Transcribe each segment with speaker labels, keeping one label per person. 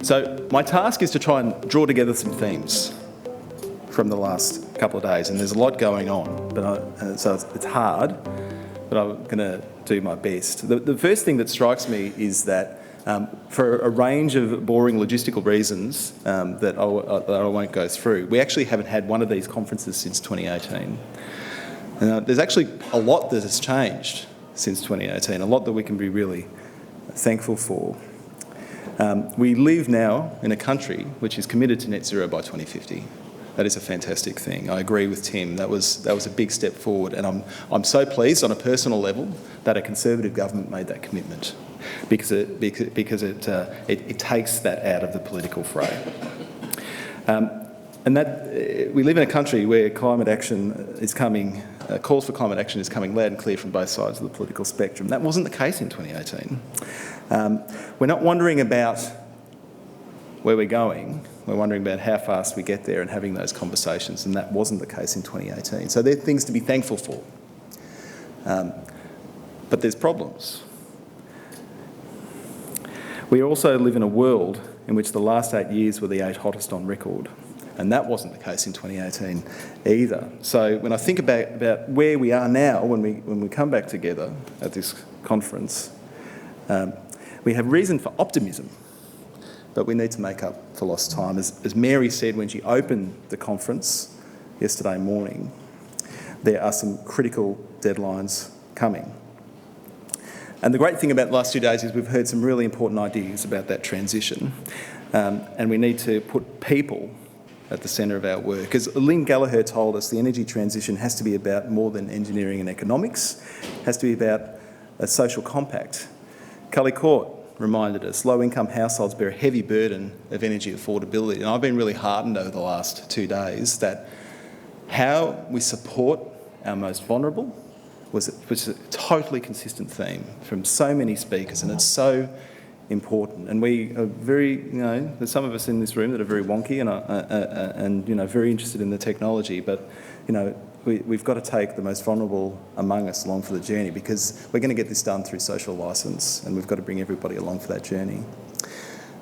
Speaker 1: So my task is to try and draw together some themes from the last couple of days, and there's a lot going on, so it's hard, but I'm going to do my best. The first thing that strikes me is that for a range of boring logistical reasons that I won't go through, we actually haven't had one of these conferences since 2018. There's actually a lot that has changed since 2018, a lot that we can be really thankful for. We live now in a country which is committed to net zero by 2050. That is a fantastic thing. I agree with Tim. That was a big step forward, and I'm so pleased on a personal level that a Conservative government made that commitment, because it takes that out of the political fray. And that we live in a country where climate action is coming. Calls for climate action is coming loud and clear from both sides of the political spectrum. That wasn't the case in 2018. We're not wondering about where we're going. We're wondering about how fast we get there and having those conversations, and that wasn't the case in 2018. So there are things to be thankful for. But there's problems. We also live in a world in which the last 8 years were the 8 hottest on record. And that wasn't the case in 2018 either. So when I think about where we are now, when we come back together at this conference, we have reason for optimism, but we need to make up for lost time. As Mary said when she opened the conference yesterday morning, there are some critical deadlines coming. And the great thing about the last 2 days is we've heard some really important ideas about that transition, and we need to put people at the centre of our work. As Lynn Gallagher told us, the energy transition has to be about more than engineering and economics. It has to be about a social compact. Cully Court reminded us low-income households bear a heavy burden of energy affordability, and I've been really heartened over the last 2 days that how we support our most vulnerable was a totally consistent theme from so many speakers, and it's so important. And we are very, there's some of us in this room that are very wonky and very interested in the technology, but we've got to take the most vulnerable among us along for the journey, because we're going to get this done through social licence, and we've got to bring everybody along for that journey.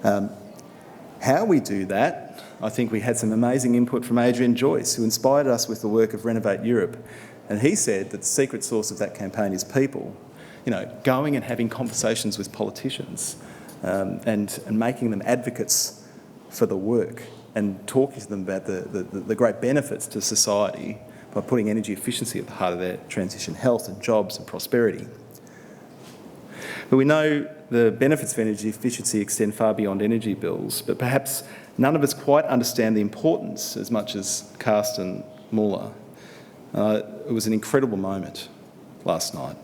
Speaker 1: How we do that, I think we had some amazing input from Adrian Joyce, who inspired us with the work of Renovate Europe, and he said that the secret sauce of that campaign is people. Going and having conversations with politicians and making them advocates for the work and talking to them about the great benefits to society by putting energy efficiency at the heart of their transition, health and jobs and prosperity. But we know the benefits of energy efficiency extend far beyond energy bills, but perhaps none of us quite understand the importance as much as Carsten Muller. It was an incredible moment last night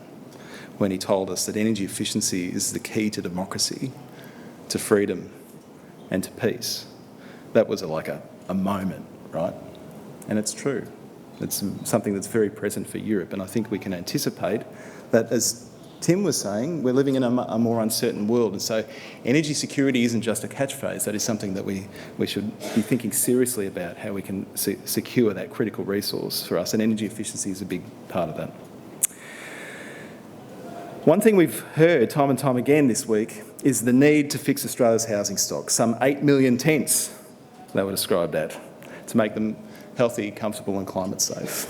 Speaker 1: when he told us that energy efficiency is the key to democracy, to freedom and to peace. That was like a moment, right? And it's true. It's something that's very present for Europe, and I think we can anticipate that, as Tim was saying, we're living in a more uncertain world, and so energy security isn't just a catchphrase. That is something that we should be thinking seriously about, how we can secure that critical resource for us, and energy efficiency is a big part of that. One thing we've heard time and time again this week is the need to fix Australia's housing stock. Some 8 million tents, they were described at, to make them healthy, comfortable and climate safe.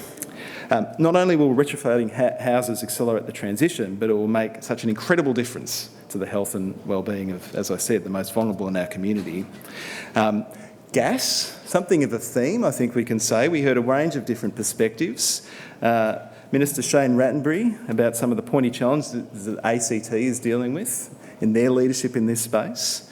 Speaker 1: Not only will retrofitting houses accelerate the transition, but it will make such an incredible difference to the health and well-being of, as I said, the most vulnerable in our community. Gas, something of a theme, I think we can say. We heard a range of different perspectives. Minister Shane Rattenbury about some of the pointy challenges that ACT is dealing with in their leadership in this space.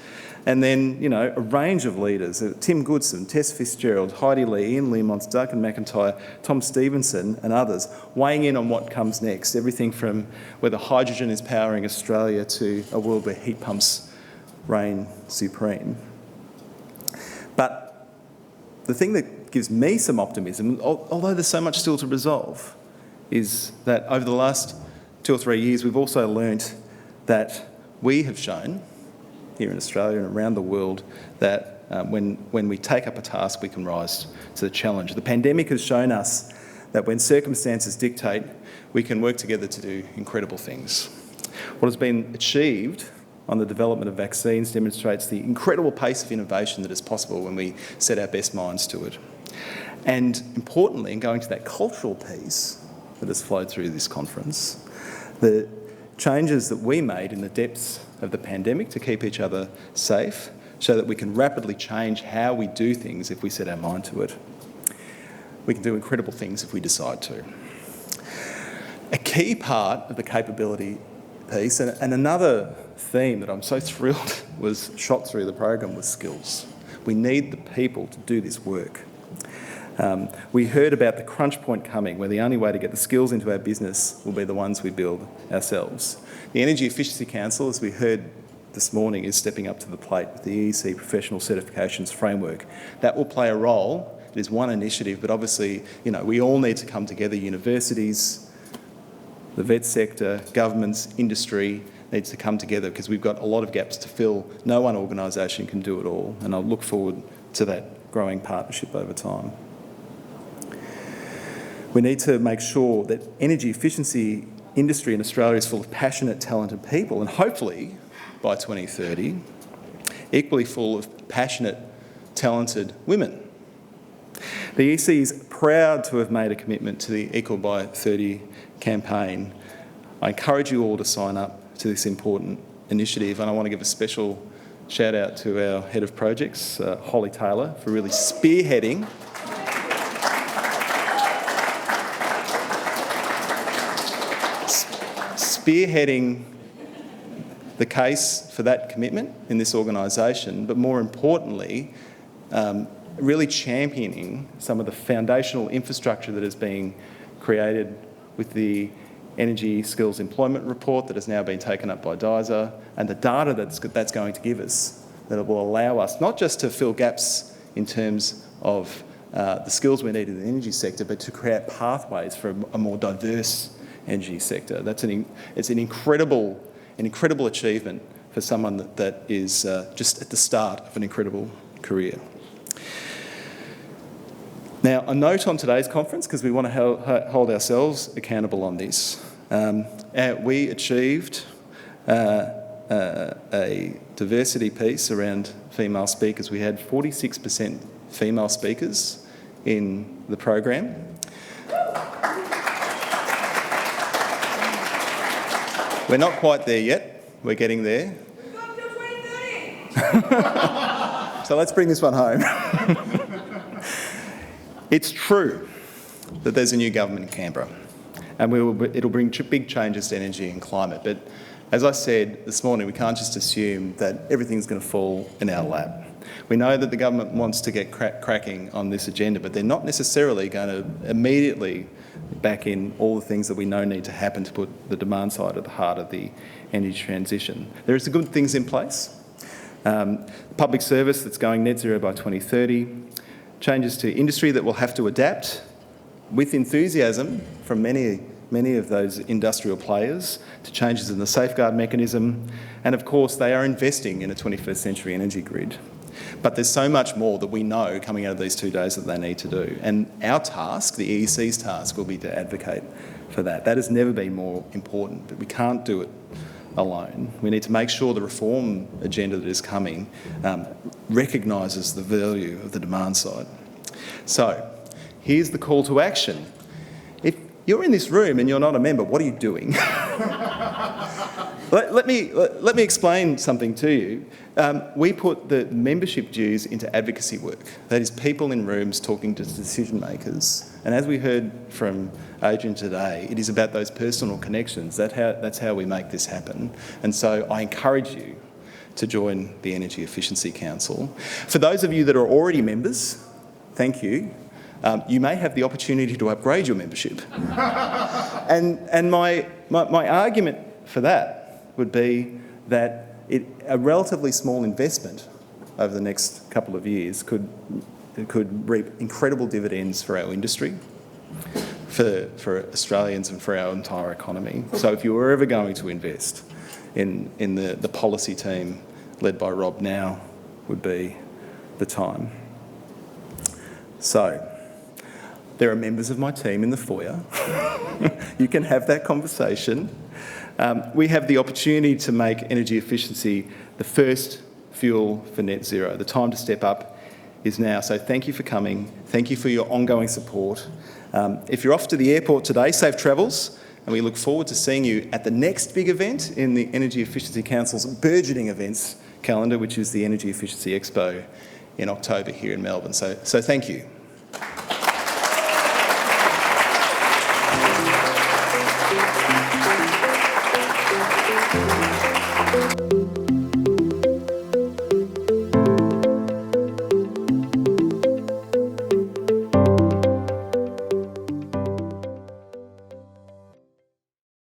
Speaker 1: And then, a range of leaders, Tim Goodson, Tess Fitzgerald, Heidi Lee, Ian Learmonts, Duncan McIntyre, Tom Stevenson and others, weighing in on what comes next, everything from whether hydrogen is powering Australia to a world where heat pumps reign supreme. But the thing that gives me some optimism, although there's so much still to resolve, is that over the last 2 or 3 years we've also learnt that we have shown here in Australia and around the world that when we take up a task we can rise to the challenge. The pandemic has shown us that when circumstances dictate we can work together to do incredible things. What has been achieved on the development of vaccines demonstrates the incredible pace of innovation that is possible when we set our best minds to it. And importantly, in going to that cultural piece that has flowed through this conference, the changes that we made in the depths of the pandemic to keep each other safe so that we can rapidly change how we do things if we set our mind to it. We can do incredible things if we decide to. A key part of the capability piece, and another theme that I'm so thrilled was shot through the program, was skills. We need the people to do this work. We heard about the crunch point coming, where the only way to get the skills into our business will be the ones we build ourselves. The Energy Efficiency Council, as we heard this morning, is stepping up to the plate with the EEC Professional Certifications Framework. That will play a role. It is one initiative, but obviously, we all need to come together. Universities, the vet sector, governments, industry needs to come together because we've got a lot of gaps to fill. No one organisation can do it all, and I look forward to that growing partnership over time. We need to make sure that energy efficiency industry in Australia is full of passionate, talented people, and hopefully by 2030, equally full of passionate, talented women. The EC is proud to have made a commitment to the Equal by 30 campaign. I encourage you all to sign up to this important initiative, and I want to give a special shout out to our Head of Projects, Holly Taylor, for really spearheading the case for that commitment in this organisation, but more importantly, really championing some of the foundational infrastructure that is being created with the Energy Skills Employment Report that has now been taken up by DISA, and the data that's going to give us, that will allow us not just to fill gaps in terms of the skills we need in the energy sector, but to create pathways for a more diverse energy sector. It's an incredible achievement for someone that is just at the start of an incredible career. Now, a note on today's conference, because we want to hold ourselves accountable on this. We achieved a diversity piece around female speakers. We had 46% female speakers in the program. We're not quite there yet. We're getting there.
Speaker 2: We've got till 2030.
Speaker 1: So let's bring this one home. It's true that there's a new government in Canberra, and it'll bring big changes to energy and climate. But as I said this morning, we can't just assume that everything's going to fall in our lap. We know that the government wants to get cracking on this agenda, but they're not necessarily going to immediately back in all the things that we know need to happen to put the demand side at the heart of the energy transition. There are some good things in place. Public service that's going net zero by 2030, changes to industry that will have to adapt with enthusiasm from many of those industrial players to changes in the safeguard mechanism, and of course they are investing in a 21st century energy grid. But there's so much more that we know coming out of these 2 days that they need to do. And our task, the EEC's task, will be to advocate for that. That has never been more important, but we can't do it alone. We need to make sure the reform agenda that is coming recognises the value of the demand side. So, here's the call to action. If you're in this room and you're not a member, what are you doing? Let me explain something to you. We put the membership dues into advocacy work. That is people in rooms talking to decision makers. And as we heard from Adrian today, it is about those personal connections. That's how we make this happen. And so I encourage you to join the Energy Efficiency Council. For those of you that are already members, thank you. You may have the opportunity to upgrade your membership. And my argument for that would be that a relatively small investment over the next couple of years could reap incredible dividends for our industry, for Australians and for our entire economy. So if you were ever going to invest in the policy team led by Rob, now would be the time. So There are members of my team in the foyer. You can have that conversation. We have the opportunity to make energy efficiency the first fuel for net zero. The time to step up is now. So thank you for coming. Thank you for your ongoing support. If you're off to the airport today, safe travels, and we look forward to seeing you at the next big event in the Energy Efficiency Council's burgeoning events calendar, which is the Energy Efficiency Expo in October here in Melbourne. So thank you.